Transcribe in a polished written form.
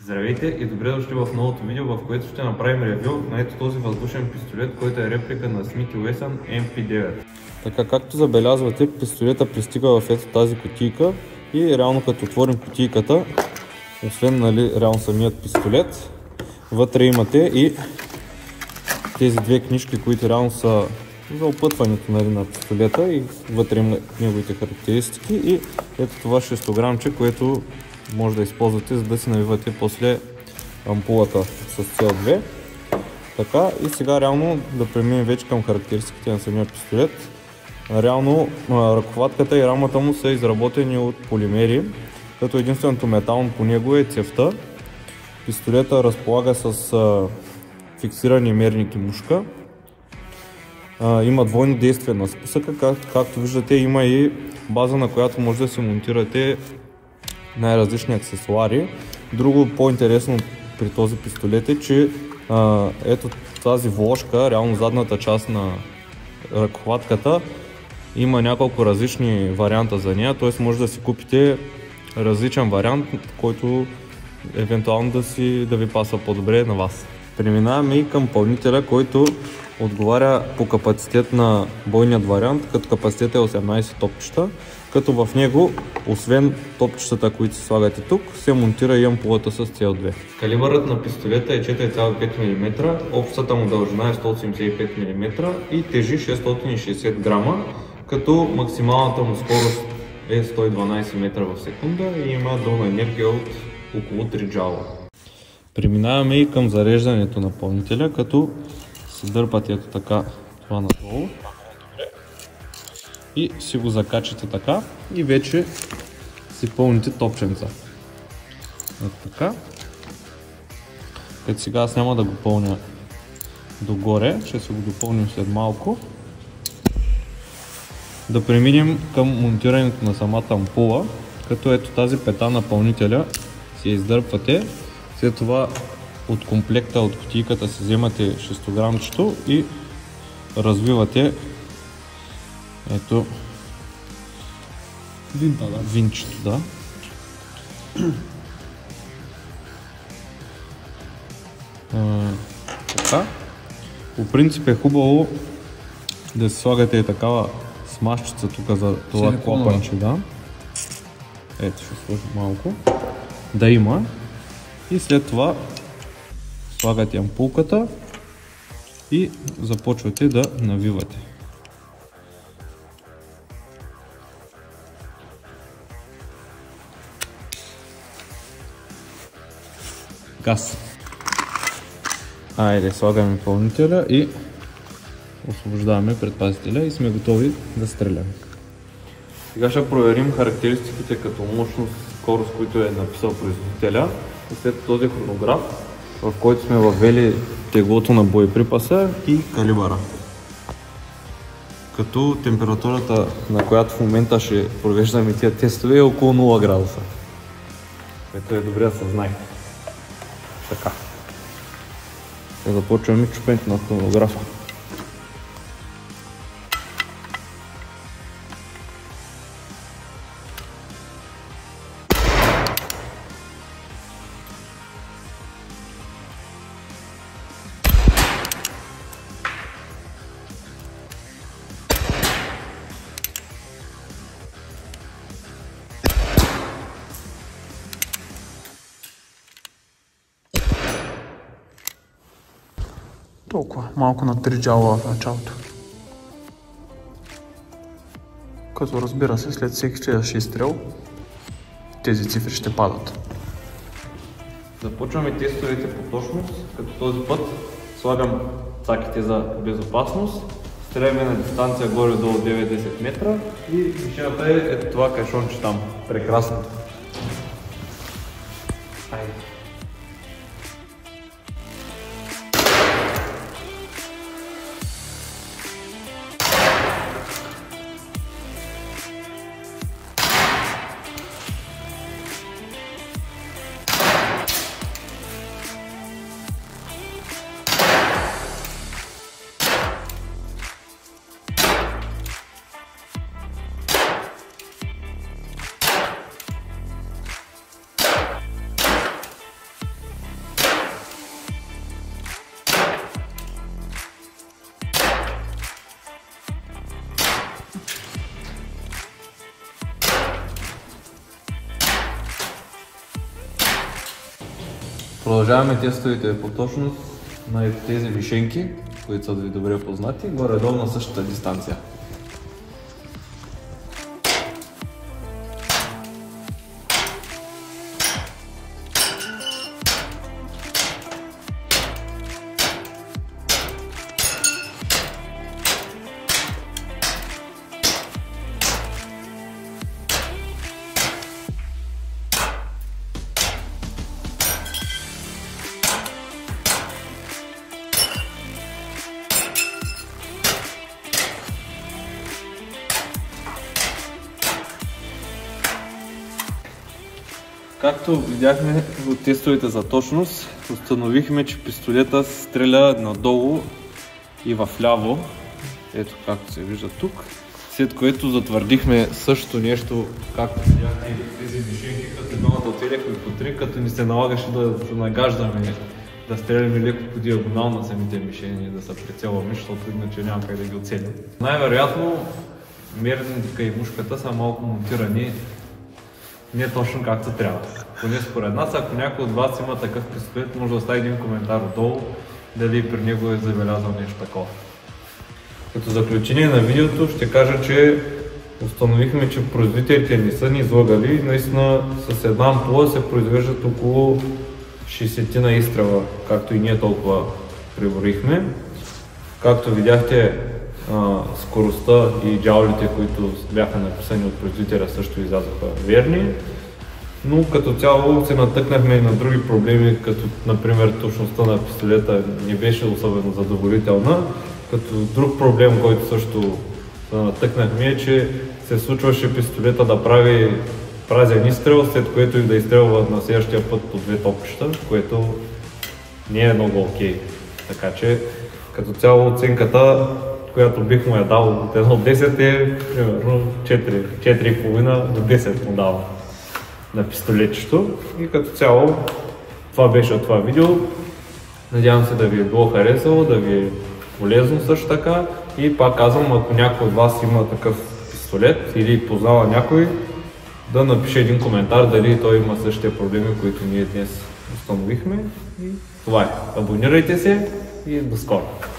Здравейте и добре дошли в новото видео, в което ще направим ревю на ето този въздушен пистолет, който е реплика на Smith & Wesson MP9. Така, както забелязвате, пистолета пристига в ето тази кутийка и реално като отворим кутийката, освен реално самият пистолет, вътре имате и тези две книжки, които реално са за опътването на пистолета и вътре има неговите характеристики и ето това 6 грамче, което може да използвате, за да си навивате после ампулата с CO2. Така, и сега реално да преминем вече към характеристиките на самия пистолет. Реално ръковатката и рамата му са изработени от полимери, като единственото метално по него е цевта. Пистолета разполага с фиксирани мерники мушка. Има двойно действие на спусъка, както виждате има и база, на която може да си монтирате най-различни аксесуари. Друго по-интересно при този пистолет е, че ето тази вложка, реално задната част на ръковатката, има няколко различни варианта за нея, т.е. може да си купите различен вариант, който евентуално да ви пасва по-добре на вас. Преминаваме и към пълнителя, който отговаря по капацитет на бойният вариант, като капацитет е 18 топчета, като в него, освен топчетата, които се слагате тук, се монтира и ампулата с CO2. Калибърът на пистолета е 4,5 мм, общата му дължина е 185 мм и тежи 660 грама, като максималната му скорост е 112 метра в секунда и има долна енергия от около 3 джаула. Преминаваме и към зареждането на пълнителя, като се дърпате ето така това надолу и си го закачате така и вече си пълните топченца. Ето така. Като сега аз няма да го пълня догоре, ще се го допълним след малко. Да преминем към монтирането на самата ампула, като ето тази пета на пълнителя си я издърпвате. След това от комплекта, от кутийката си вземате 6 грамчето и развивате ето винчето, да. Така. По принцип е хубаво да си слагате такава смашчица тук за това клапанче, да. Ето ще сложим малко. Да има. И след това слагате ампулката и започвате да навивате. Газ. Айде, слагаме пълнителя и освобождаваме предпазителя и сме готови да стреляме. Сега ще проверим характеристиките като мощност, скорост, които е написал производителя. И след този хронограф, в който сме въвели теглото на боеприпаса и калибъра. Като температурата, на която в момента ще провеждаме тия тестове, е около 0 градуса. Което е добре да се знае. Така. Започваме чупенето на хронографа. Толкова, малко на 3 джаула в началото. Като разбира се, след всеки следващ изстрел, тези цифри ще падат. Започваме тестовете по точност, като този път слагам цаките за безопасност. Стреляме на дистанция горе-долу 9-10 метра и мишената е ето това кашонче там. Прекрасното. Айде. Продължаваме тестовете по точност на тези мишенки, които са ви добре познати, горе-долу на същата дистанция. Както видяхме от тестовете за точност, установихме, че пистолета стреля надолу и вляво, ето както се вижда тук, след което затвърдихме същото нещо, както видяхте и тези мишенки, като двамата оцелихме по три, като ни се налагаше да се нагаждаме, да стреляме леко по диагонал на самите мишени, да се прицелваме, защото иначе няма как да ги оцелим. Най-вероятно мерника и мушката са малко монтирани не точно както трябва. Поне според нас, ако някой от вас има такъв пистолет, може да остави един коментар отдолу, дали при него е забелязал нещо такова. Като заключение на видеото ще кажа, че установихме, че производителите не са ни излагали. Наистина с една ампула се произвеждат около 60 на изстрела, както и ние толкова преброихме. Както видяхте, скоростта и джаулите, които бяха написани от производителя, също излязоха верни. Но като цяло се натъкнахме и на други проблеми, като например точността на пистолета не беше особено задоволителна. Като друг проблем, който също се натъкнахме, е, че се случваше пистолета да прави празен изстрел, след което и да изстрелва на следващия път по две топчета, което не е много окей. Така че като цяло оценката, която бих му я дал от 1 до 10 е примерно 4,5 до 10 му давам на пистолетчето. И като цяло това беше от това видео. Надявам се да ви е било харесало, да ви е полезно също така. И пак казвам, ако някой от вас има такъв пистолет или познава някой, да напише един коментар дали той има същите проблеми, които ние днес установихме. И това е. Абонирайте се и до скоро!